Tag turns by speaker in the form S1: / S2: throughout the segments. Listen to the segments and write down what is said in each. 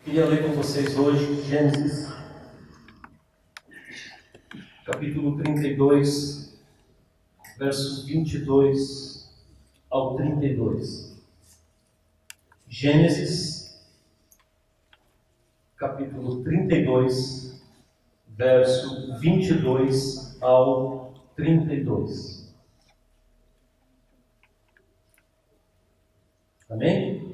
S1: Queria ler com vocês hoje Gênesis, capítulo 32, versos 22 ao 32. Gênesis, capítulo 32, verso 22 ao 32. Amém?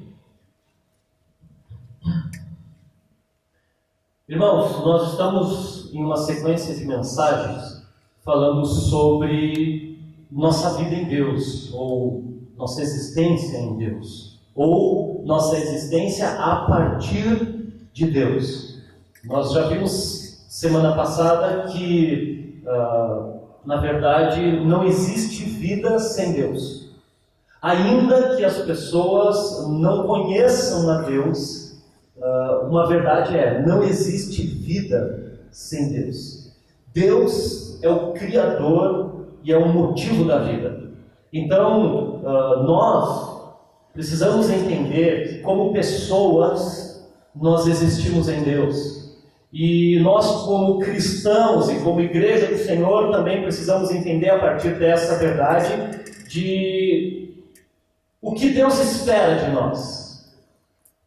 S1: Irmãos, nós estamos em uma sequência de mensagens falando sobre nossa vida em Deus, ou nossa existência em Deus, ou nossa existência a partir de Deus. Nós já vimos semana passada que, na verdade, não existe vida sem Deus. Ainda que as pessoas não conheçam a Deus, uma verdade não existe vida sem Deus. Deus é o Criador e é o motivo da vida. Então, nós precisamos entender que, como pessoas, nós existimos em Deus. E nós, como cristãos e como igreja do Senhor, também precisamos entender a partir dessa verdade de o que Deus espera de nós.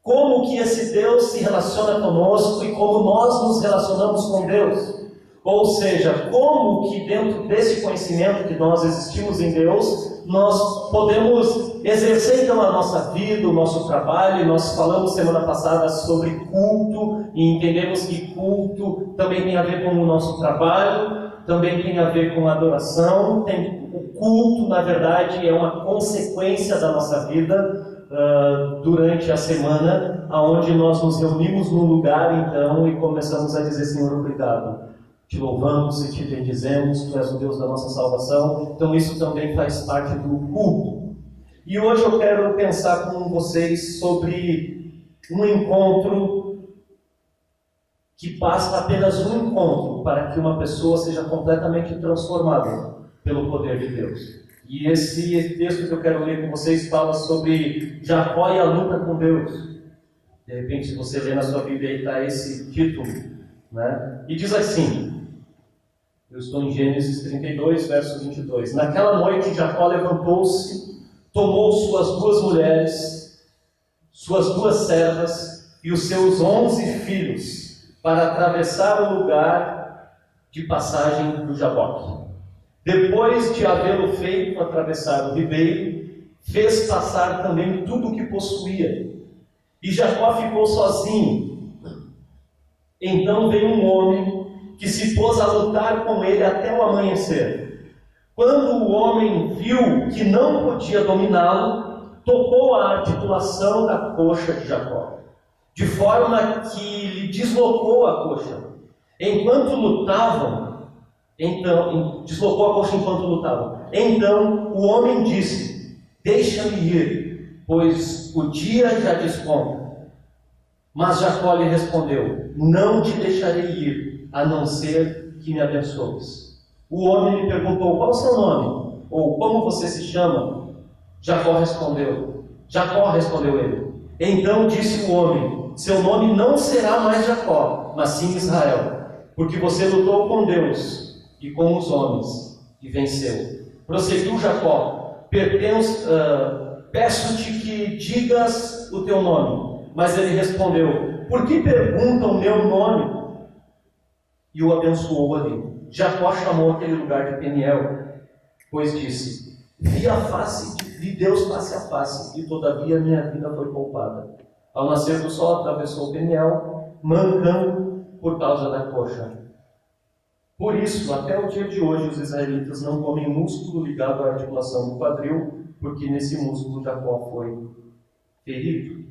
S1: Como que esse Deus se relaciona conosco e como nós nos relacionamos com Deus. Ou seja, como que dentro desse conhecimento que nós existimos em Deus, nós podemos exercer então a nossa vida, o nosso trabalho. E nós falamos semana passada sobre culto e entendemos que culto também tem a ver com o nosso trabalho, também tem a ver com a adoração. O culto, na verdade, é uma consequência da nossa vida durante a semana, onde nós nos reunimos num lugar então e começamos a dizer: Senhor, obrigado, te louvamos e te bendizemos, tu és o Deus da nossa salvação. Então isso também faz parte do culto. E hoje eu quero pensar com vocês sobre um encontro que basta apenas um encontro para que uma pessoa seja completamente transformada pelo poder de Deus. E esse texto que eu quero ler com vocês fala sobre Jacó e a luta com Deus. De repente, se você ler na sua Bíblia, aí está esse título, né? E diz assim, eu estou em Gênesis 32, verso 22. Naquela noite, Jacó levantou-se, tomou suas 2 mulheres, suas 2 servas e os seus 11 filhos para atravessar o lugar de passagem do Jaboque. Depois de havê-lo feito atravessar o ribeiro, fez passar também tudo o que possuía. E Jacó ficou sozinho. Então veio um homem que se pôs a lutar com ele até o amanhecer. Quando o homem viu que não podia dominá-lo, tocou a articulação da coxa de Jacó, de forma que lhe deslocou a coxa. Enquanto lutavam, deslocou a coxa enquanto lutavam. Então o homem disse: deixa-me ir, pois o dia já desponta. Mas Jacó lhe respondeu: não te deixarei ir, a não ser que me abençoes. O homem lhe perguntou: qual o seu nome? Ou como você se chama? Jacó respondeu ele. Então disse o homem: seu nome não será mais Jacó, mas sim Israel, porque você lutou com Deus e com os homens, e venceu. Prosseguiu Jacó: peço-te que digas o teu nome. Mas ele respondeu: por que perguntam o meu nome? E o abençoou ali. Jacó chamou aquele lugar de Peniel, pois disse: vi Deus face a face, e todavia minha vida foi poupada. Ao nascer do sol atravessou Peniel, mancando por causa da coxa. Por isso, até o dia de hoje, os israelitas não comem músculo ligado à articulação do quadril, porque nesse músculo Jacó foi ferido.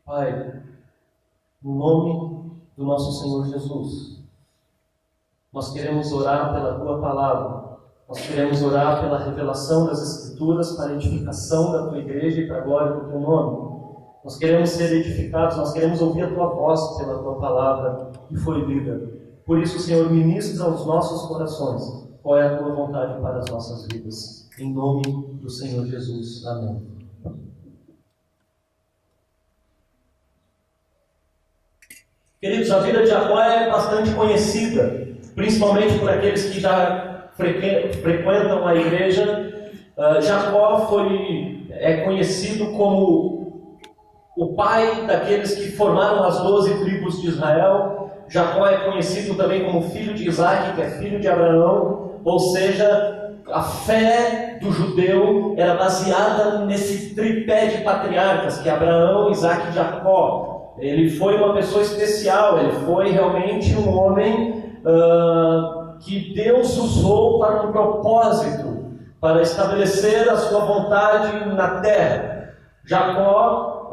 S1: Pai, no nome do nosso Senhor Jesus, nós queremos orar pela Tua Palavra, nós queremos orar pela revelação das Escrituras para a edificação da Tua Igreja e para a glória do Teu nome. Nós queremos ser edificados, nós queremos ouvir a Tua voz pela Tua Palavra que foi lida. Por isso, Senhor, ministra aos nossos corações qual é a Tua vontade para as nossas vidas. Em nome do Senhor Jesus. Amém. Queridos, a vida de Jacó é bastante conhecida, principalmente por aqueles que já frequentam a igreja. Jacó é conhecido como o pai daqueles que formaram as 12 tribos de Israel. Jacó é conhecido também como filho de Isaac, que é filho de Abraão, ou seja, a fé do judeu era baseada nesse tripé de patriarcas, que é Abraão, Isaac e Jacó. Ele foi uma pessoa especial, ele foi realmente um homem que Deus usou para um propósito, para estabelecer a sua vontade na terra. Jacó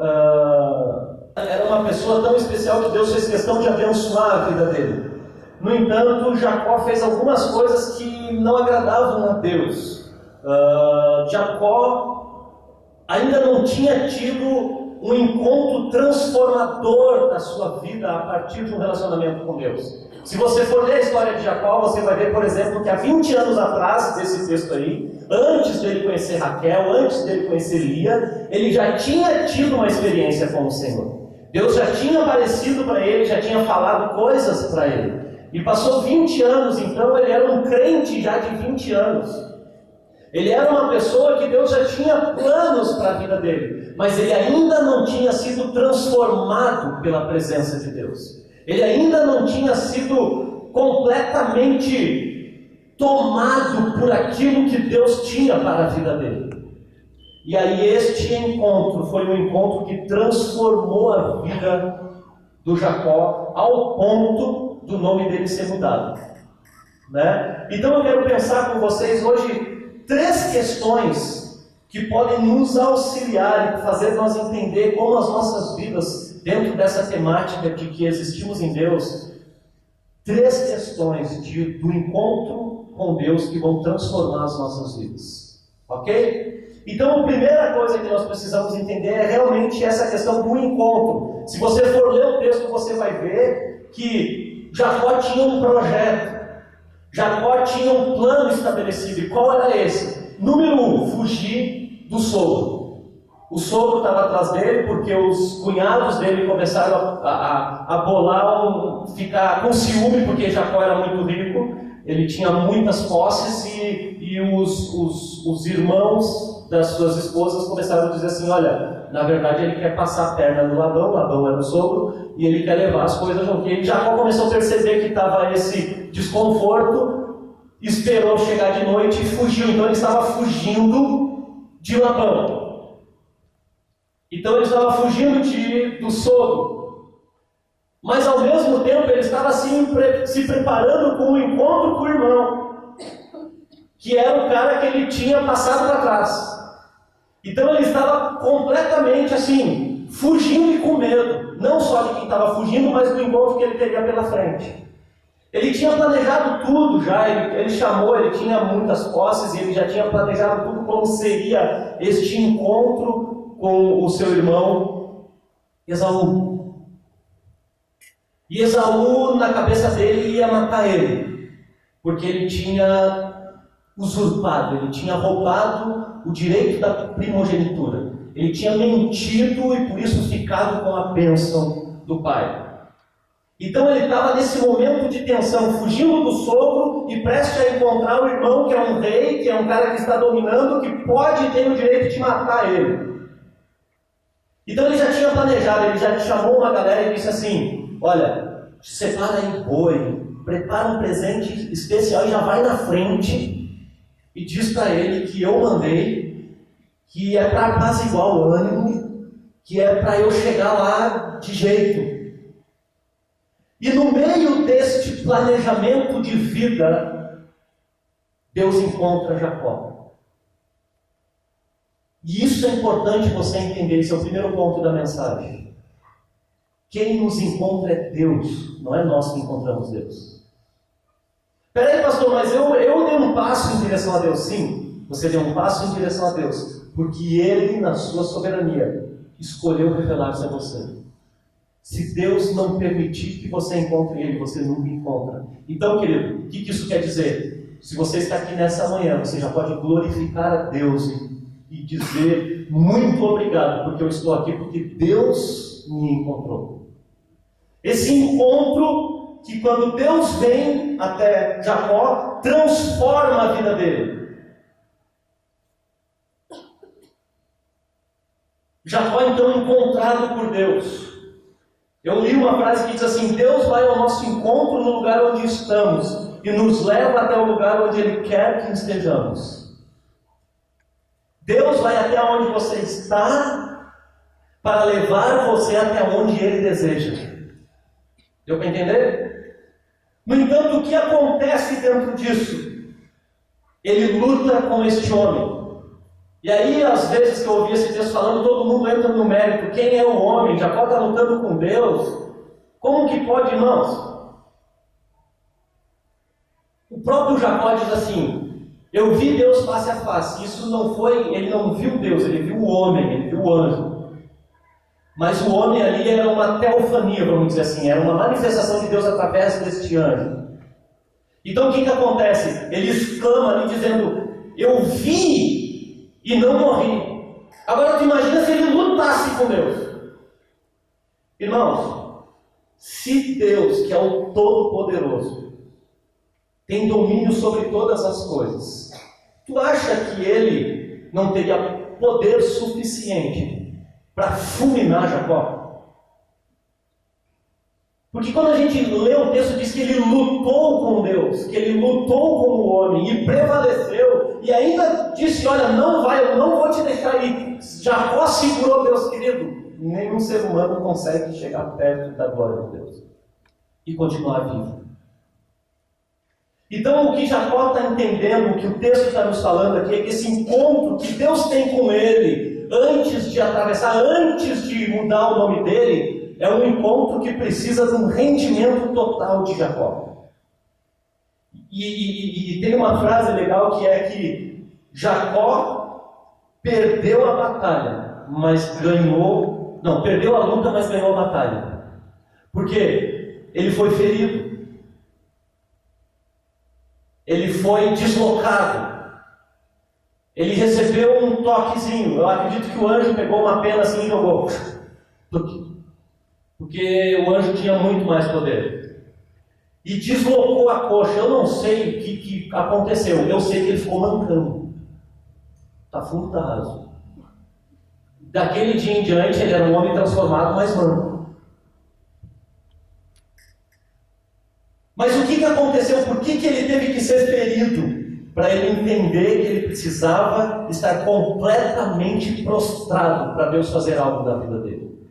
S1: era uma pessoa tão especial que Deus fez questão de abençoar a vida dele. No entanto, Jacó fez algumas coisas que não agradavam a Deus. Jacó ainda não tinha tido um encontro transformador da sua vida a partir de um relacionamento com Deus. Se você for ler a história de Jacó, você vai ver, por exemplo, que há 20 anos atrás desse texto aí, antes dele conhecer Raquel, antes dele conhecer Lia, ele já tinha tido uma experiência com o Senhor. Deus já tinha aparecido para ele, já tinha falado coisas para ele. E passou 20 anos, então ele era um crente já de 20 anos. Ele era uma pessoa que Deus já tinha planos para a vida dele, mas ele ainda não tinha sido transformado pela presença de Deus. Ele ainda não tinha sido completamente tomado por aquilo que Deus tinha para a vida dele. E aí este encontro foi um encontro que transformou a vida do Jacó ao ponto do nome dele ser mudado, né? Então eu quero pensar com vocês hoje 3 questões que podem nos auxiliar e fazer nós entender como as nossas vidas, dentro dessa temática de que existimos em Deus, 3 questões do encontro com Deus que vão transformar as nossas vidas. Ok? Então a primeira coisa que nós precisamos entender é realmente essa questão do encontro. Se você for ler o texto, você vai ver que Jacó tinha um projeto. Jacó tinha um plano estabelecido. E qual era esse? Número 1, fugir do sogro. O sogro estava atrás dele porque os cunhados dele começaram a bolar, ficar com ciúme, porque Jacó era muito rico, ele tinha muitas posses e os irmãos das suas esposas começaram a dizer assim: olha, na verdade ele quer passar a perna no Labão era o sogro, e ele quer levar as coisas junto. E Jacó começou a perceber que estava esse desconforto, esperou chegar de noite e fugiu. Então ele estava fugindo de Labão. Então ele estava fugindo do sogro. Mas ao mesmo tempo ele estava se preparando com um encontro com o irmão, que era o cara que ele tinha passado para trás. Então ele estava completamente assim, fugindo e com medo, não só de quem estava fugindo, mas do encontro que ele teria pela frente. Ele tinha planejado tudo já, ele tinha muitas posses, e ele já tinha planejado tudo como seria este encontro com o seu irmão Esaú. E Esaú, na cabeça dele, ia matar ele, porque ele tinha usurpado, ele tinha roubado o direito da primogenitura. Ele tinha mentido e por isso ficado com a bênção do pai. Então ele estava nesse momento de tensão, fugindo do sogro e prestes a encontrar o irmão, que é um rei, que é um cara que está dominando, que pode ter o direito de matar ele. Então ele já tinha planejado, ele já chamou uma galera e disse assim: olha, separa aí boi, prepara um presente especial e já vai na frente e diz para ele que eu mandei, que é para apaziguar o ânimo, que é para eu chegar lá de jeito. E no meio deste planejamento de vida, Deus encontra Jacó. E isso é importante você entender, esse é o primeiro ponto da mensagem. Quem nos encontra é Deus, não é nós que encontramos Deus. Peraí, pastor, mas eu dei um passo em direção a Deus. Sim, você deu um passo em direção a Deus, porque Ele, na sua soberania, escolheu revelar-se a você. Se Deus não permitir que você encontre Ele, você nunca encontra. Então, querido, o que isso quer dizer? Se você está aqui nessa manhã, você já pode glorificar a Deus e dizer: muito obrigado, porque eu estou aqui, porque Deus me encontrou. Esse encontro encontro que, quando Deus vem até Jacó, transforma a vida dele. Jacó, então, encontrado por Deus. Eu li uma frase que diz assim: Deus vai ao nosso encontro no lugar onde estamos e nos leva até o lugar onde Ele quer que estejamos. Deus vai até onde você está para levar você até onde Ele deseja. Deu para entender? No entanto, o que acontece dentro disso? Ele luta com este homem. E aí, às vezes que eu ouvi esse texto falando, todo mundo entra no mérito. Quem é o homem? Jacó está lutando com Deus. Como que pode, irmãos? O próprio Jacó diz assim: eu vi Deus face a face. Isso não foi, ele não viu Deus, ele viu o homem, ele viu o anjo. Mas o homem ali era uma teofania, vamos dizer assim, era uma manifestação de Deus através deste anjo. Então o que acontece? Ele exclama ali dizendo: eu vi e não morri. Agora tu imagina se ele lutasse com Deus. Irmãos, se Deus, que é o Todo-Poderoso, tem domínio sobre todas as coisas, tu acha que ele não teria poder suficiente para fulminar Jacó? Porque quando a gente lê o texto, diz que ele lutou com Deus, que ele lutou com o homem e prevaleceu, e ainda disse: olha, não vai, eu não vou te deixar ir. Jacó segurou Deus, querido. Nenhum ser humano consegue chegar perto da glória de Deus e continuar vivo. Então, o que Jacó está entendendo, o que o texto está nos falando aqui, é que esse encontro que Deus tem com ele, antes de atravessar, antes de mudar o nome dele, é um encontro que precisa de um rendimento total de Jacó. E tem uma frase legal que é que Jacó perdeu a batalha, mas ganhou... Não, perdeu a luta, mas ganhou a batalha. Porque ele foi ferido. Ele foi deslocado. Ele recebeu um toquezinho. Eu acredito que o anjo pegou uma pena assim e jogou. Porque o anjo tinha muito mais poder. E deslocou a coxa. Eu não sei o que aconteceu. Eu sei que ele ficou mancando. Está fundo da raso. Daquele dia em diante, ele era um homem transformado, mas manco. Mas o que aconteceu? Por que ele teve que ser ferido? Para ele entender que ele precisava estar completamente prostrado para Deus fazer algo da vida dele.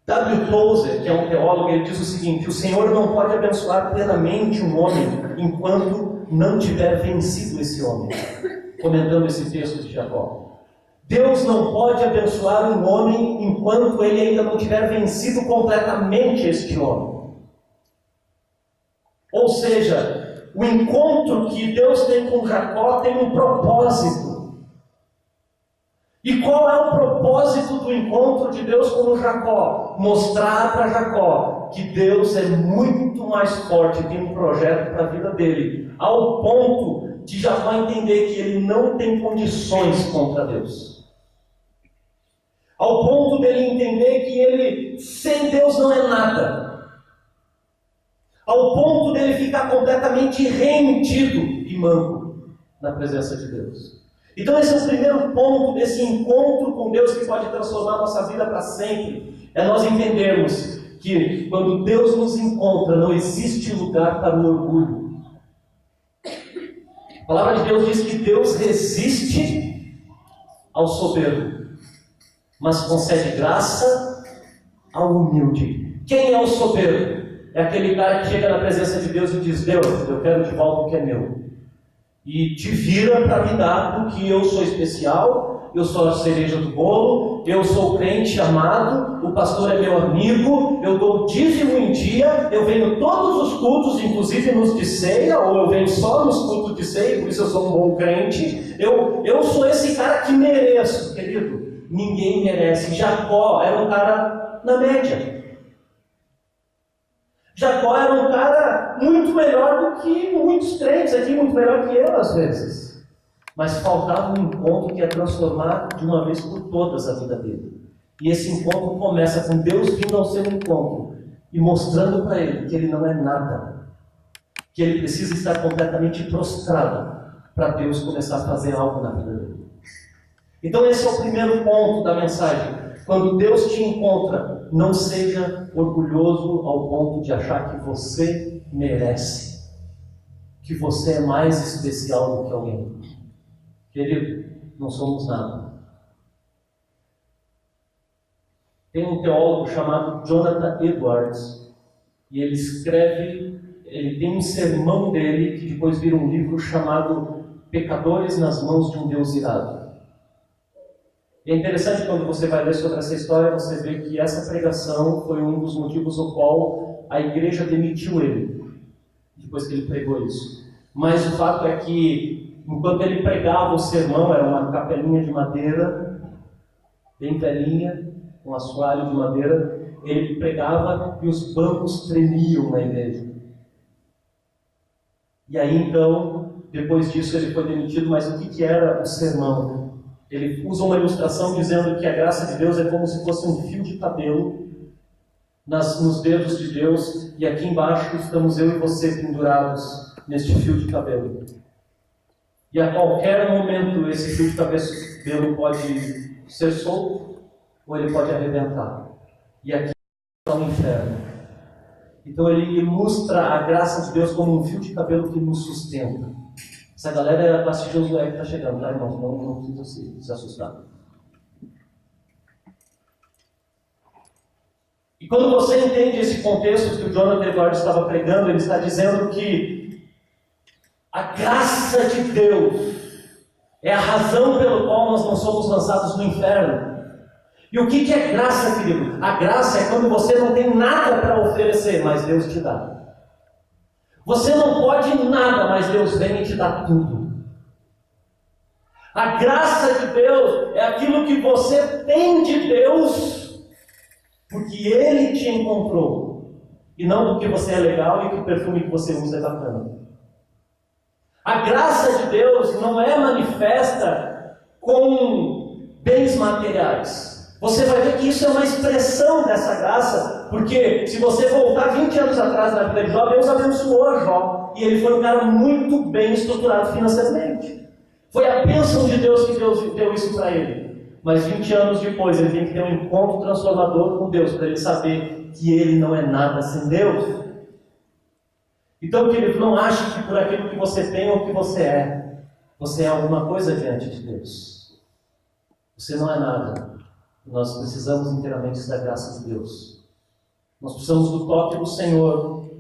S1: W. Tozer, que é um teólogo, ele diz o seguinte: o Senhor não pode abençoar plenamente um homem enquanto não tiver vencido esse homem. Comentando esse texto de Jacó. Deus não pode abençoar um homem enquanto ele ainda não tiver vencido completamente este homem. Ou seja, o encontro que Deus tem com Jacó tem um propósito. E qual é o propósito do encontro de Deus com Jacó? Mostrar para Jacó que Deus é muito mais forte, tem um projeto para a vida dele, ao ponto de Jacó entender que ele não tem condições contra Deus. Ao ponto dele entender que ele, sem Deus, não é nada. Ao ponto dele ficar completamente rendido e manco na presença de Deus. Então esse é o primeiro ponto desse encontro com Deus que pode transformar a nossa vida para sempre. É nós entendermos que quando Deus nos encontra, não existe lugar para o orgulho. A palavra de Deus diz que Deus resiste ao soberbo, mas concede graça ao humilde. Quem é o soberbo? É aquele cara que chega na presença de Deus e diz: Deus, eu quero de volta o que é meu. E te vira para me dar, porque eu sou especial, eu sou a cereja do bolo, eu sou crente amado, o pastor é meu amigo, eu dou dízimo em dia, eu venho todos os cultos, inclusive nos de ceia, ou eu venho só nos cultos de ceia, por isso eu sou um bom crente. Eu sou esse cara que mereço, querido. Ninguém merece. Jacó era um cara na média. Jacó era um cara muito melhor do que muitos crentes aqui, muito melhor que eu às vezes. Mas faltava um encontro que ia transformar de uma vez por todas a vida dele. E esse encontro começa com Deus vindo ao seu encontro, e mostrando para ele que ele não é nada, que ele precisa estar completamente prostrado para Deus começar a fazer algo na vida dele. Então esse é o primeiro ponto da mensagem. Quando Deus te encontra, não seja orgulhoso ao ponto de achar que você merece, que você é mais especial do que alguém. Querido, não somos nada. Tem um teólogo chamado Jonathan Edwards, e ele tem um sermão dele, que depois vira um livro chamado Pecadores nas Mãos de um Deus Irado. E é interessante quando você vai ler sobre essa história, você vê que essa pregação foi um dos motivos ao qual a igreja demitiu ele, depois que ele pregou isso. Mas o fato é que, enquanto ele pregava o sermão, era uma capelinha de madeira, bem velhinha, um assoalho de madeira, ele pregava e os bancos tremiam na igreja. E aí então, depois disso ele foi demitido, mas o que era o sermão? Ele usa uma ilustração dizendo que a graça de Deus é como se fosse um fio de cabelo nos dedos de Deus, e aqui embaixo estamos eu e você pendurados neste fio de cabelo. E a qualquer momento esse fio de cabelo pode ser solto, ou ele pode arrebentar. E aqui está o inferno. Então ele ilustra a graça de Deus como um fio de cabelo que nos sustenta. Essa galera é a classe de Josué que está chegando, tá, irmãos? Não precisa se assustar. E quando você entende esse contexto que o Jonathan Edwards estava pregando, ele está dizendo que a graça de Deus é a razão pela qual nós não somos lançados no inferno. E o que é graça, querido? A graça é quando você não tem nada para oferecer, mas Deus te dá. Você não pode nada, mas Deus vem e te dá tudo. A graça de Deus é aquilo que você tem de Deus, porque Ele te encontrou, e não porque você é legal e que o perfume que você usa é bacana. A graça de Deus não é manifesta com bens materiais. Você vai ver que isso é uma expressão dessa graça, porque se você voltar 20 anos atrás na vida de Jó, Deus abençoou Jó, e ele foi um cara muito bem estruturado financeiramente. Foi a bênção de Deus que Deus deu isso para ele. Mas 20 anos depois, ele tem que ter um encontro transformador com Deus, para ele saber que ele não é nada sem Deus. Então, querido, não ache que por aquilo que você tem ou que você é alguma coisa diante de Deus. Você não é nada. Nós precisamos inteiramente da graça de Deus. Nós precisamos do toque do Senhor.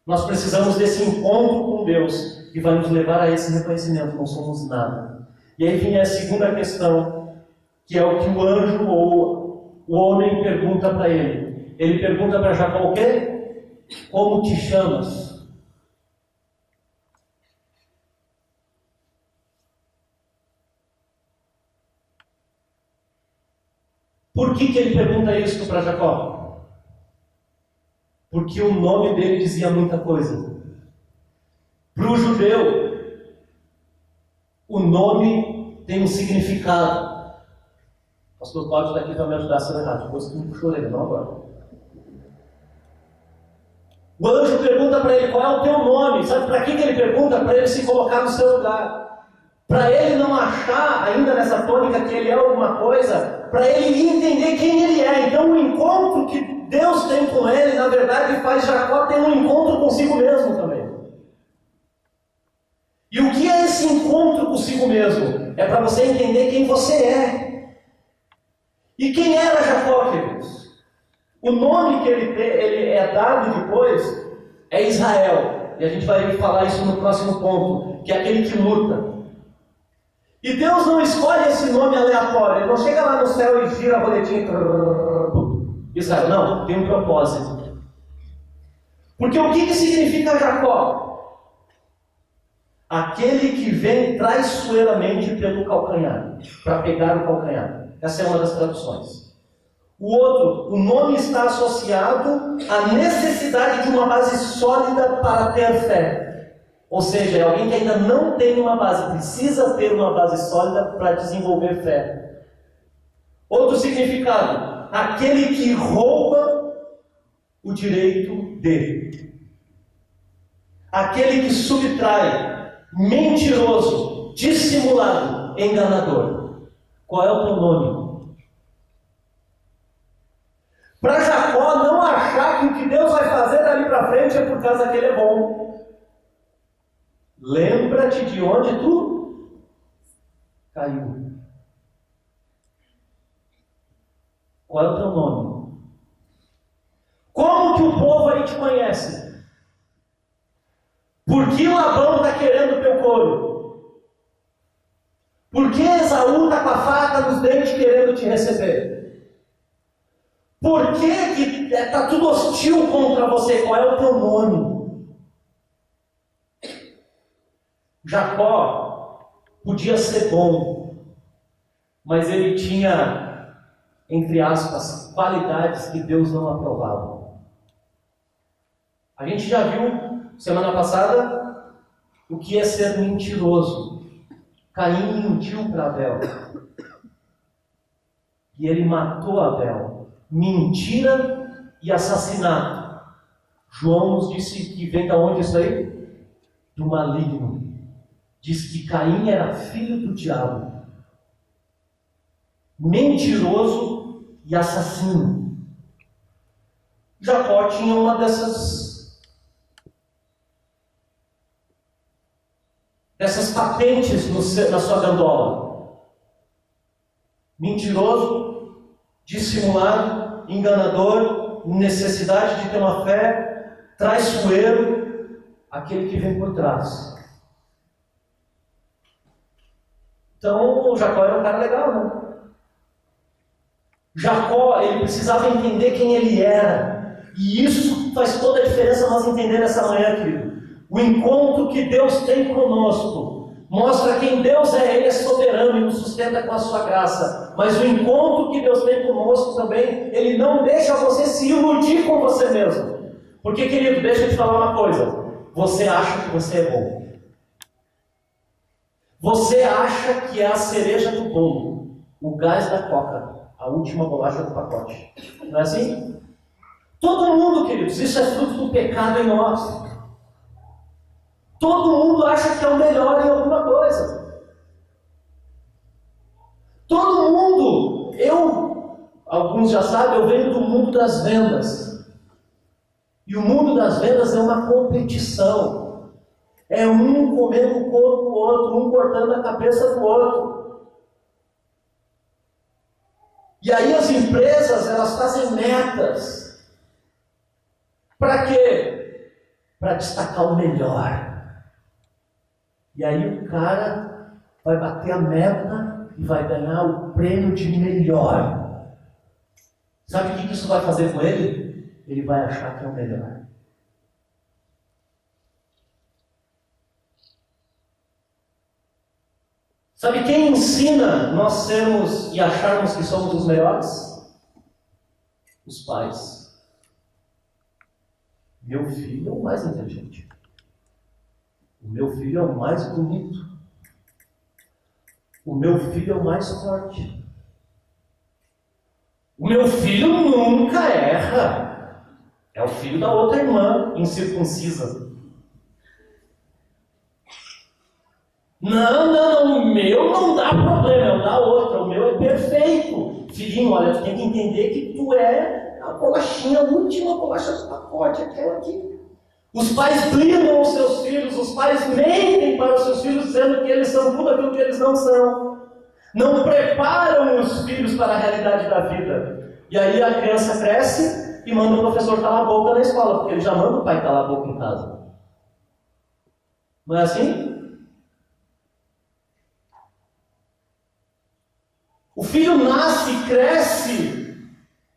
S1: Nós precisamos desse encontro com Deus que vai nos levar a esse reconhecimento. Não somos nada. E aí vem a segunda questão, que é o que o anjo ou o homem pergunta para ele. Ele pergunta para Jacó o quê? Como te chamas? Por que ele pergunta isso para Jacó? Porque o nome dele dizia muita coisa. Para o judeu, o nome tem um significado. O pastor Cláudio está aqui para me ajudar a ser errado. Depois que me puxou ele, não agora. O anjo pergunta para ele qual é o teu nome. Sabe para que ele pergunta? Para ele se colocar no seu lugar. Para ele não achar ainda nessa tônica que ele é alguma coisa, para ele entender quem ele é. Então o encontro que Deus tem com ele, na verdade, faz Jacó ter um encontro consigo mesmo também. E o que é esse encontro consigo mesmo? É para você entender quem você é. E quem era Jacó, queridos? O nome que ele é dado depois é Israel. E a gente vai falar isso no próximo ponto, que é aquele que luta. E Deus não escolhe esse nome aleatório. Ele não chega lá no céu e gira a roletinha. Israel, não, tem um propósito. Porque o que significa Jacó? Aquele que vem traiçoeiramente pelo calcanhar, para pegar o calcanhar. Essa é uma das traduções. O outro, o nome está associado à necessidade de uma base sólida para ter fé. Ou seja, é alguém que ainda não tem uma base, precisa ter uma base sólida para desenvolver fé. Outro significado, aquele que rouba o direito de. Aquele que subtrai, mentiroso, dissimulado, enganador. Qual é o teu nome? Para Jacó não achar que o que Deus vai fazer dali para frente é por causa que ele é bom. Lembra-te de onde tu caiu. Qual é o teu nome? Como que o povo aí te conhece? Por que Labão está querendo o teu couro? Por que Esaú está com a faca nos dentes querendo te receber? Por que está tudo hostil contra você? Qual é o teu nome? Jacó podia ser bom, mas ele tinha, entre aspas, qualidades que Deus não aprovava. A gente já viu semana passada o que é ser mentiroso. Caim mentiu para Abel e ele matou Abel. Mentira e assassinato. João nos disse que vem da onde isso aí? Do maligno. Diz que Caim era filho do diabo, mentiroso e assassino. Jacó tinha uma dessas patentes na sua gandola. Mentiroso, dissimulado, enganador, necessidade de ter uma fé, traiçoeiro, aquele que vem por trás. Então, Jacó era um cara legal, né? Jacó, ele precisava entender quem ele era. E isso faz toda a diferença nós entender nessa manhã, querido. O encontro que Deus tem conosco mostra quem Deus é. Ele é soberano e nos sustenta com a sua graça. Mas o encontro que Deus tem conosco também, Ele não deixa você se iludir com você mesmo. Porque, querido, deixa eu te falar uma coisa. Você acha que você é bom. Você acha que é a cereja do bolo, o gás da coca, a última bolacha do pacote. Não é assim? Todo mundo, queridos, isso é fruto do pecado em nós. Todo mundo acha que é o melhor em alguma coisa. Todo mundo, alguns já sabem, eu venho do mundo das vendas. E o mundo das vendas é uma competição. É um comendo o corpo do outro, um cortando a cabeça do outro. E aí as empresas, elas fazem metas. Para quê? Para destacar o melhor. E aí o cara vai bater a meta e vai ganhar o prêmio de melhor. Sabe o que isso vai fazer com ele? Ele vai achar que é o melhor. Sabe quem ensina nós sermos e acharmos que somos os melhores? Os pais. Meu filho é o mais inteligente. O meu filho é o mais bonito. O meu filho é o mais forte. O meu filho nunca erra. É o filho da outra irmã, incircuncisa. Não, o meu não dá problema, é o da outra, o meu é perfeito. Filhinho, olha, tu tem que entender que tu é a bolachinha, a última bolacha do pacote, aquela aqui. Os pais blindam os seus filhos, os pais mentem para os seus filhos, dizendo que eles são tudo aquilo que eles não são. Não preparam os filhos para a realidade da vida. E aí a criança cresce e manda o professor calar a boca na escola, porque ele já manda o pai calar a boca em casa. Não é assim? O filho nasce e cresce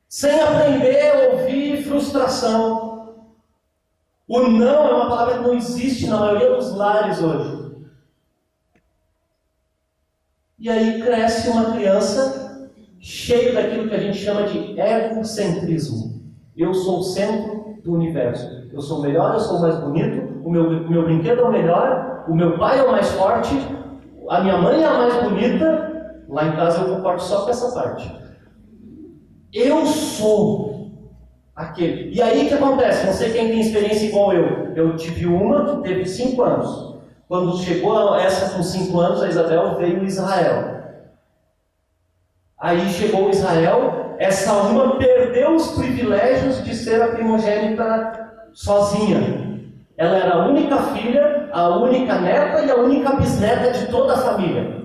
S1: sem aprender a ouvir frustração. O não é uma palavra que não existe na maioria dos lares hoje. E aí cresce uma criança cheia daquilo que a gente chama de egocentrismo. Eu sou o centro do universo. Eu sou o melhor, eu sou o mais bonito, o meu brinquedo é o melhor, o meu pai é o mais forte, a minha mãe é a mais bonita. Lá em casa eu concordo só com essa parte. Eu sou aquele. E aí o que acontece? Não sei quem tem experiência igual eu. Eu tive uma que teve 5 anos. Quando chegou essa com 5 anos, a Isabel veio Israel. Aí chegou Israel, essa uma perdeu os privilégios de ser a primogênita sozinha. Ela era a única filha, a única neta e a única bisneta de toda a família.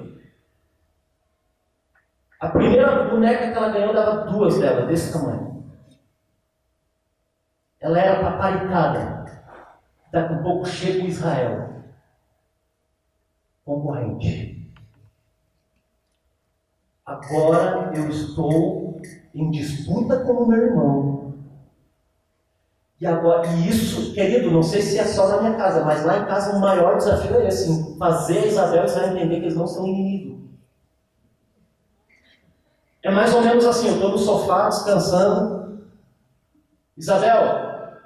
S1: A primeira boneca que ela ganhou dava 2 dela, desse tamanho. Ela era paparicada. Daqui a pouco chega o Israel. Concorrente. Agora eu estou em disputa com o meu irmão. E isso, querido, não sei se é só na minha casa, mas lá em casa o maior desafio é esse: fazer a Isabel e Israel entender que eles não são inimigos. É mais ou menos assim, eu estou no sofá descansando. Isabel,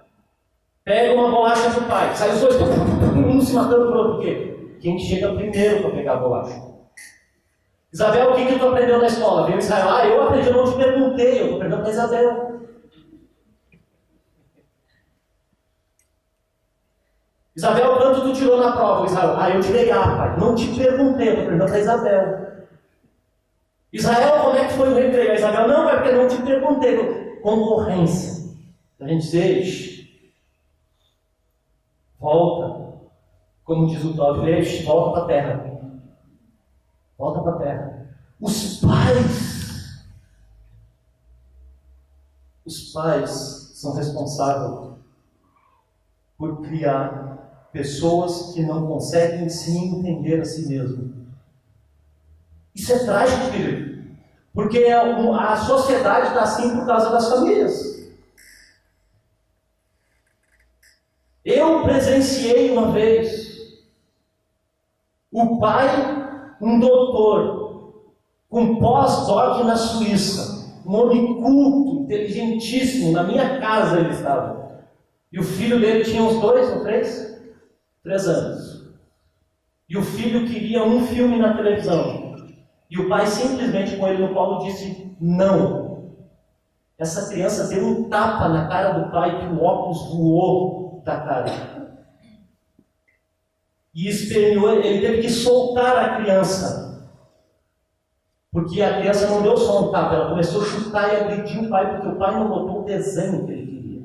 S1: pega uma bolacha do pai. Sai os dois, um se matando pro outro. Por quê? Quem chega primeiro para pegar a bolacha. Isabel, o que tu aprendeu na escola? Veio Israel, eu aprendi, eu não te perguntei, eu estou perguntando para Isabel. Isabel, quanto tu tirou na prova? Israel, eu tirei A, pai. Não te perguntei, eu estou perguntando para Isabel. Israel, como é que foi o recreio? A Isabel, não, é porque não te perguntei. Concorrência. A gente diz, volta. Como diz o Todd, volta para a terra. Volta para a terra. Os pais são responsáveis por criar pessoas que não conseguem se entender a si mesmos. Isso é trágico, querido. Porque a sociedade está assim por causa das famílias. Eu presenciei uma vez o pai, um doutor, com pós-doc na Suíça, um homem culto, inteligentíssimo, na minha casa ele estava. E o filho dele tinha uns 2 ou 3? 3 anos. E o filho queria um filme na televisão. E o pai simplesmente com ele no colo disse não. Essa criança deu um tapa na cara do pai que o óculos voou da cara. E esperneou, ele teve que soltar a criança. Porque a criança não deu só um tapa, ela começou a chutar e agredir o pai, porque o pai não botou o desenho que ele queria.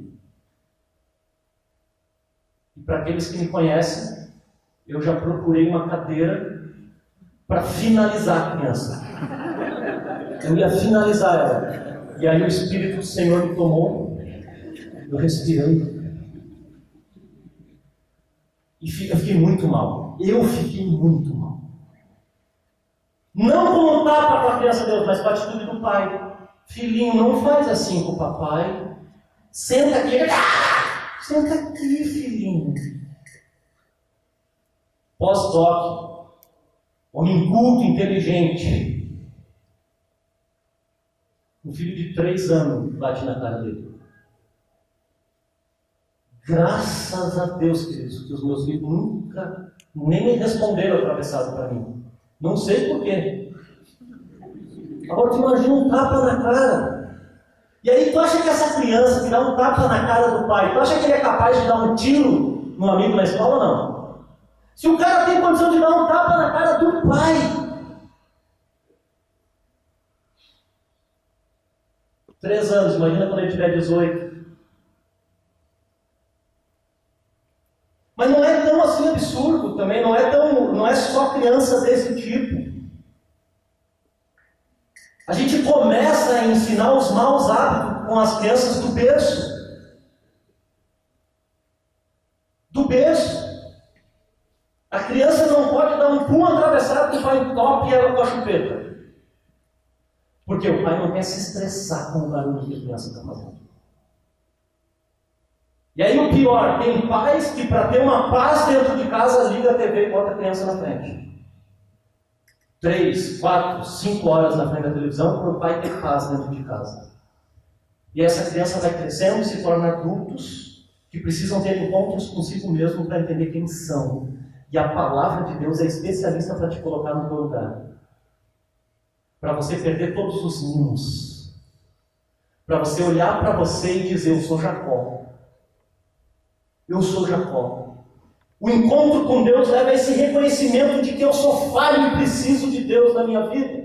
S1: E para aqueles que me conhecem, eu já procurei uma cadeira para finalizar a criança. Eu ia finalizar ela. E aí o Espírito do Senhor me tomou. Eu respirei. E eu fiquei muito mal. Eu fiquei muito mal. Não como tapa para a criança, Deus, mas com a atitude do pai. Filhinho, não faz assim com o papai. Senta aqui. Senta aqui, filhinho. Pós-doc. Homem culto, inteligente. Um filho de 3 anos bate na cara dele. Graças a Deus, queridos, que os meus filhos nunca nem me responderam atravessado para mim. Não sei porquê. Agora tu imagina um tapa na cara. E aí tu acha que essa criança que dá um tapa na cara do pai, tu acha que ele é capaz de dar um tiro no amigo na escola ou não? Se o cara tem condição de dar um tapa na cara do pai. 3 anos, imagina quando ele tiver 18. Mas não é tão assim absurdo também, não é só criança desse tipo. A gente começa a ensinar os maus hábitos com as crianças do berço. Do berço. A criança não pode dar um pulo atravessado que o pai entope ela com a chupeta. Porque o pai não quer se estressar com o barulho que a criança está fazendo. E aí o pior, tem pais que para ter uma paz dentro de casa, liga a TV e bota a criança na frente. 3, 4, 5 horas na frente da televisão para o pai ter paz dentro de casa. E essa criança vai crescendo e se torna adultos que precisam ter encontros consigo mesmo para entender quem são. E a palavra de Deus é especialista para te colocar no teu lugar. Para você perder todos os mimos. para você olhar para você e dizer: eu sou Jacó. Eu sou Jacó. O encontro com Deus leva a esse reconhecimento de que eu sou falho e preciso de Deus na minha vida.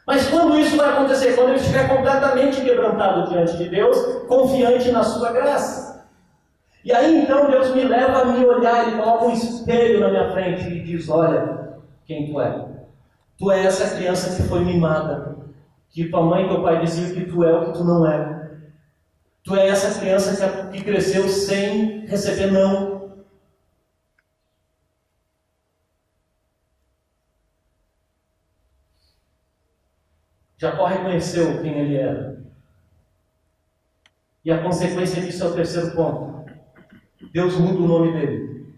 S1: Mas quando isso vai acontecer? Quando eu estiver completamente quebrantado diante de Deus, confiante na sua graça. E aí então Deus me leva a me olhar, Ele coloca um espelho na minha frente e diz: olha quem tu é. Tu é essa criança que foi mimada, que tua mãe e teu pai diziam que tu é o que tu não é. Tu é essa criança que cresceu sem receber não. Jacó reconheceu quem ele era. E a consequência disso é o terceiro ponto. Deus muda o nome dele.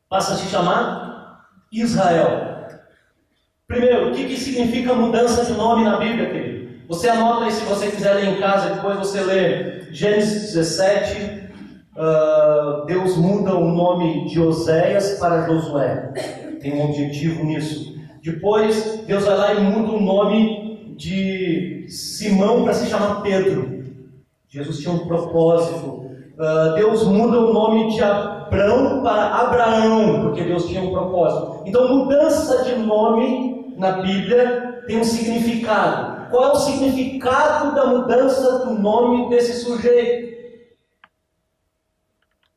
S1: Passa a se chamar Israel. Primeiro, o que significa mudança de nome na Bíblia, querido? Você anota aí se você quiser ler em casa, depois você lê Gênesis 17. Deus muda o nome de Oséias para Josué. Tem um objetivo nisso. Depois, Deus vai lá e muda o nome de Simão para se chamar Pedro. Jesus tinha um propósito. Deus muda o nome de Abrão para Abraão, porque Deus tinha um propósito. Então, mudança de nome na Bíblia tem um significado. Qual é o significado da mudança do nome desse sujeito?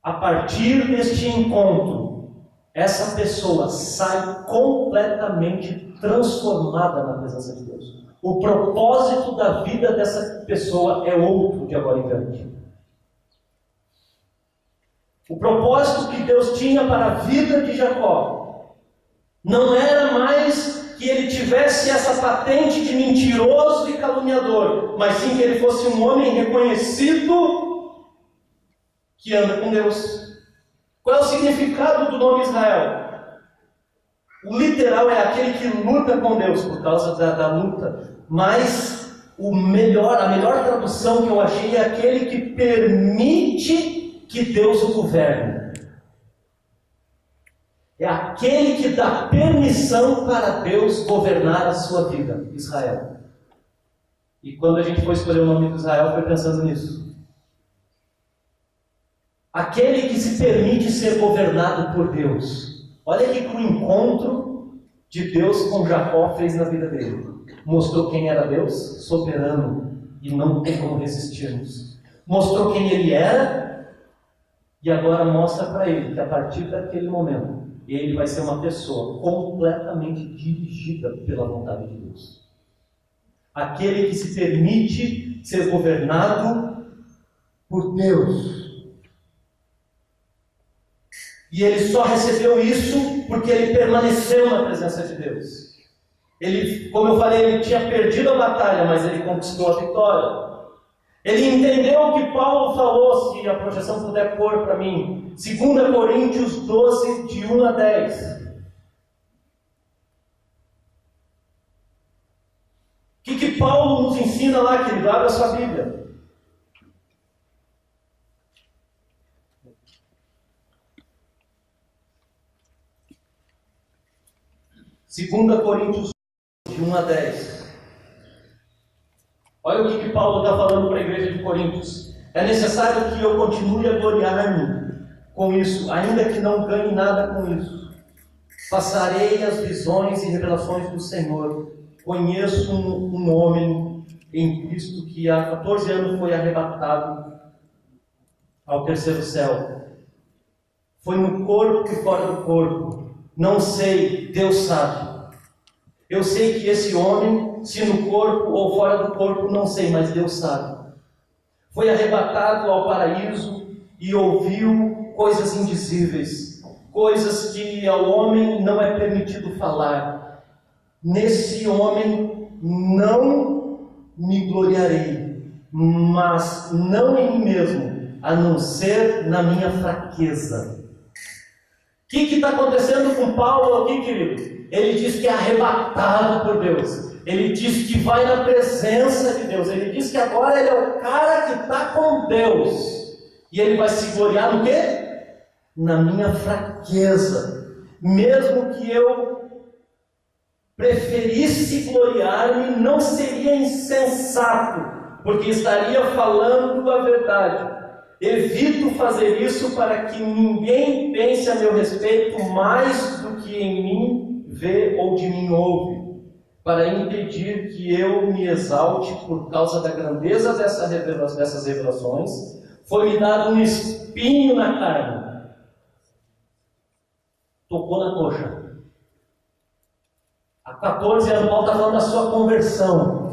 S1: A partir deste encontro, essa pessoa sai completamente transformada na presença de Deus. O propósito da vida dessa pessoa é outro de agora em diante. O propósito que Deus tinha para a vida de Jacó não era mais que ele tivesse essa patente de mentiroso e caluniador, mas sim que ele fosse um homem reconhecido que anda com Deus. Qual é o significado do nome Israel? O literal é aquele que luta com Deus, por causa da luta. Mas a melhor tradução que eu achei é aquele que permite que Deus o governe. É aquele que dá permissão para Deus governar a sua vida, Israel. E quando a gente foi escolher o nome de Israel, foi pensando nisso. Aquele que se permite ser governado por Deus. Olha o que o encontro de Deus com Jacó fez na vida dele. Mostrou quem era Deus, soberano, e não tem como resistirmos. Mostrou quem ele era, e agora mostra para ele que a partir daquele momento, ele vai ser uma pessoa completamente dirigida pela vontade de Deus. Aquele que se permite ser governado por Deus. E ele só recebeu isso porque ele permaneceu na presença de Deus. Ele, como eu falei, ele tinha perdido a batalha, mas ele conquistou a vitória. Ele entendeu o que Paulo falou, se a projeção puder pôr para mim. 2 Coríntios 12, de 1 a 10. O que Paulo nos ensina lá, querido? Abra a sua Bíblia. Segunda Coríntios, de 1 a 10. Olha o que Paulo está falando para a igreja de Coríntios. É necessário que eu continue a gloriar-me com isso, ainda que não ganhe nada com isso. Passarei as visões e revelações do Senhor. Conheço um homem em Cristo que há 14 anos foi arrebatado ao terceiro céu. Foi no corpo e fora do corpo. Não sei, Deus sabe. Eu sei que esse homem, se no corpo ou fora do corpo, não sei, mas Deus sabe. Foi arrebatado ao paraíso e ouviu coisas indizíveis, coisas que ao homem não é permitido falar. Nesse homem não me gloriarei, mas não em mim mesmo, a não ser na minha fraqueza. O que está acontecendo com Paulo aqui, querido? Ele diz que é arrebatado por Deus. Ele diz que vai na presença de Deus. Ele diz que agora ele é o cara que está com Deus. E ele vai se gloriar no quê? Na minha fraqueza. Mesmo que eu preferisse gloriar-me, não seria insensato, porque estaria falando a verdade. Evito fazer isso para que ninguém pense a meu respeito mais do que em mim vê ou de mim ouve, para impedir que eu me exalte por causa da grandeza dessas revelações. Foi-me dado um espinho na carne. Tocou na coxa. Há 14 anos, Paulo está falando da sua conversão.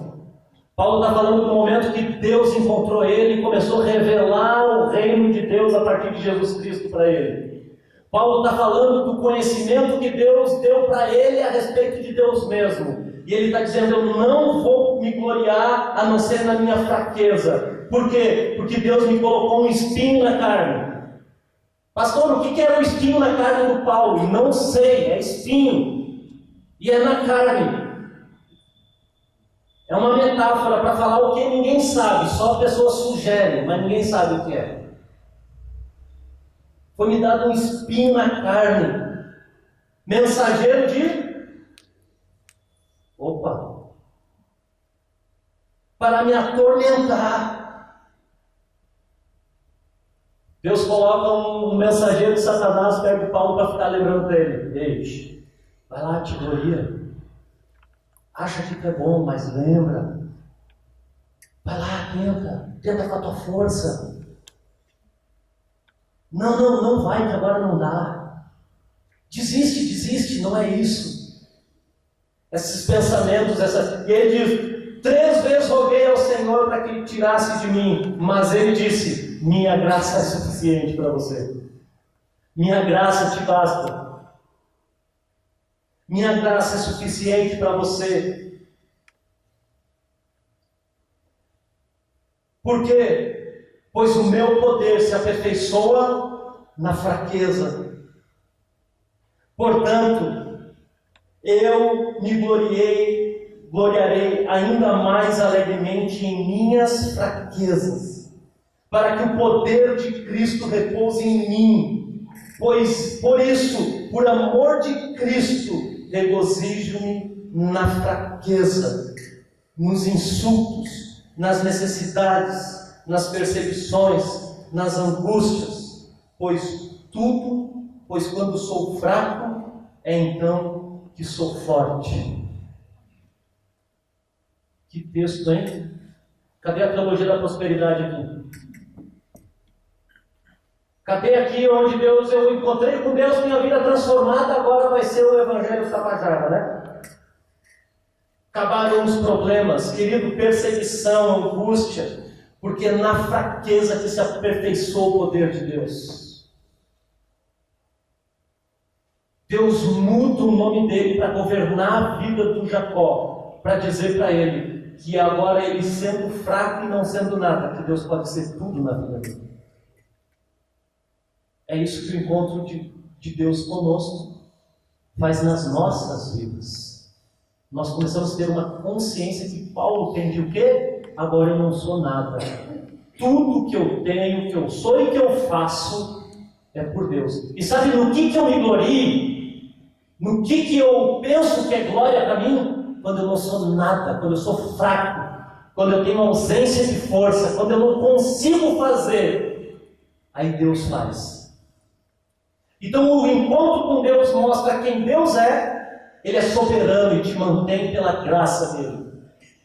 S1: Paulo está falando do momento que Deus encontrou ele e começou a revelar o reino de Deus a partir de Jesus Cristo para ele. Paulo está falando do conhecimento que Deus deu para ele a respeito de Deus mesmo. E ele está dizendo: eu não vou me gloriar a não ser na minha fraqueza. Por quê? Porque Deus me colocou um espinho na carne. Pastor, o que era o espinho na carne do Paulo? Não sei, é espinho. E é na carne. É uma metáfora para falar o que ninguém sabe, só a pessoa sugere, mas ninguém sabe o que é. Foi-me dado um espinho na carne, mensageiro para me atormentar. Deus coloca um mensageiro de Satanás perto de Paulo para ficar lembrando para ele: ei, vai lá, te gloria. Acha que tu é bom, mas lembra. Vai lá, tenta com a tua força. Não vai, que agora não dá. Desiste, não é isso. Esses pensamentos, E ele diz: 3 vezes roguei ao Senhor para que Ele tirasse de mim, mas Ele disse: minha graça é suficiente para você. Minha graça te basta. Minha graça é suficiente para você. Por quê? Pois o meu poder se aperfeiçoa na fraqueza. Portanto, eu me gloriarei ainda mais alegremente em minhas fraquezas, para que o poder de Cristo repouse em mim. Pois, por isso, por amor de Cristo, regozijo-me na fraqueza, nos insultos, nas necessidades, nas perseguições, nas angústias, pois quando sou fraco, é então que sou forte. Que texto, hein? Cadê a teologia da prosperidade aqui? Cadê aqui onde eu encontrei com Deus, minha vida transformada, agora vai ser o Evangelho Tabajara, né? Acabaram os problemas, querido, perseguição, angústia, porque é na fraqueza que se aperfeiçoa o poder de Deus. Deus muda o nome dele para governar a vida do Jacó, para dizer para ele que agora ele sendo fraco e não sendo nada, que Deus pode ser tudo na vida dele. É isso que o encontro de Deus conosco faz nas nossas vidas. Nós começamos a ter uma consciência que Paulo tem de o quê? Agora eu não sou nada. Tudo que eu tenho, que eu sou e que eu faço é por Deus. E sabe no que eu me glorio? No que eu penso que é glória para mim? Quando eu não sou nada, quando eu sou fraco, quando eu tenho ausência de força, quando eu não consigo fazer, aí Deus faz. Então o encontro com Deus mostra quem Deus é. Ele é soberano e te mantém pela graça dele.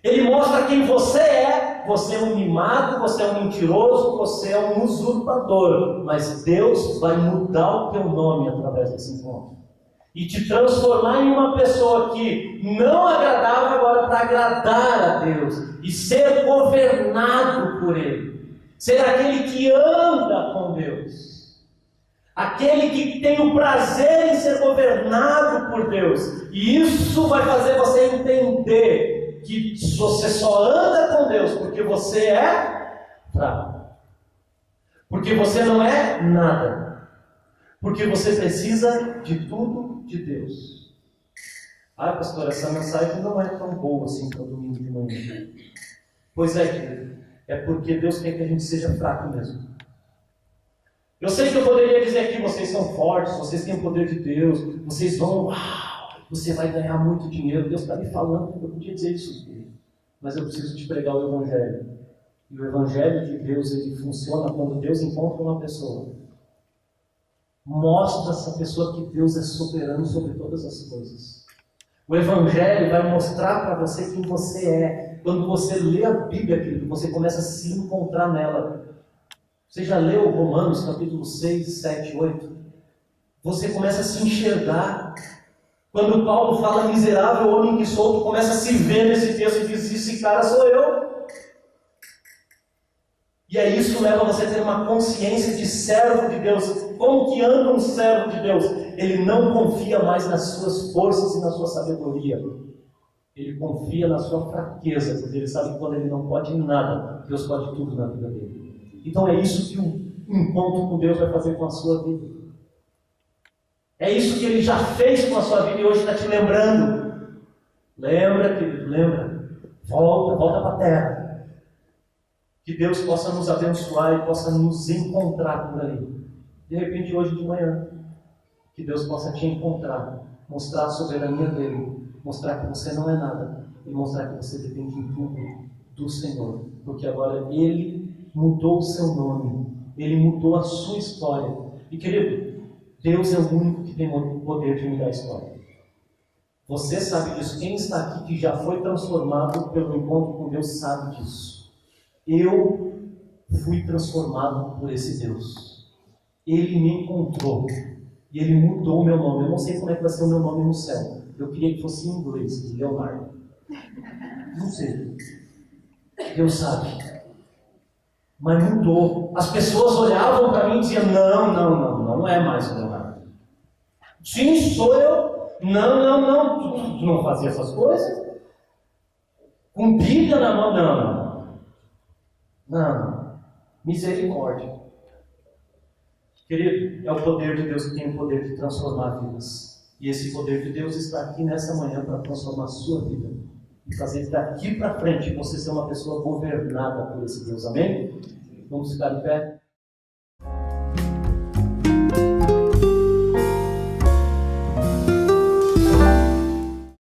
S1: Ele mostra quem você é. Você é um mimado, você é um mentiroso, você é um usurpador. Mas Deus vai mudar o teu nome através desse encontro e te transformar em uma pessoa que não agradava agora para agradar a Deus e ser governado por Ele. Ser aquele que anda com Deus. Aquele que tem o prazer em ser governado por Deus. E isso vai fazer você entender que você só anda com Deus porque você é fraco. Porque você não é nada. Porque você precisa de tudo de Deus. Ah, pastor, essa mensagem não é tão boa assim para o domingo de manhã. Pois é, querido. É porque Deus quer que a gente seja fraco mesmo. Eu sei que eu poderia dizer aqui: vocês são fortes, vocês têm o poder de Deus, vocês vão você vai ganhar muito dinheiro. Deus está me falando, eu podia dizer isso, mas eu preciso te pregar o Evangelho. E o Evangelho de Deus, ele funciona quando Deus encontra uma pessoa. Mostra essa pessoa que Deus é soberano sobre todas as coisas. O Evangelho vai mostrar para você quem você é. Quando você lê a Bíblia, querido, você começa a se encontrar nela. Você já leu Romanos capítulo 6, 7, 8? Você começa a se enxergar. Quando Paulo fala miserável homem que sou, tu começa a se ver nesse texto e diz, esse cara sou eu. E aí isso leva você a ter uma consciência de servo de Deus. Como que anda um servo de Deus? Ele não confia mais nas suas forças e na sua sabedoria. Ele confia na sua fraqueza, porque ele sabe que quando ele não pode nada, Deus pode tudo na vida dele. Então é isso que um encontro com Deus vai fazer com a sua vida. É isso que ele já fez com a sua vida e hoje está te lembrando. Lembra, querido, lembra. Volta para a terra. Que Deus possa nos abençoar e possa nos encontrar por aí. De repente, hoje de manhã, que Deus possa te encontrar, mostrar a soberania dele, mostrar que você não é nada e mostrar que você depende em tudo do Senhor. Porque agora Ele mudou o seu nome, Ele mudou a sua história. E querido, Deus é o único que tem o poder de mudar a história. Você sabe disso. Quem está aqui que já foi transformado pelo encontro com Deus sabe disso. Eu fui transformado por esse Deus. Ele me encontrou. E Ele mudou o meu nome. Eu não sei como é que vai ser o meu nome no céu. Eu queria que fosse em inglês, Leonardo. Não sei. Deus sabe. Mas mudou. As pessoas olhavam para mim e diziam, não é mais o Leonardo. Sim, sou eu. Não. Tu não fazia essas coisas? Com Bíblia na mão, não. Misericórdia. Querido, é o poder de Deus que tem o poder de transformar vidas. E esse poder de Deus está aqui nessa manhã para transformar a sua vida. E fazer daqui para frente você ser uma pessoa governada por esse Deus. Amém? Vamos ficar de pé?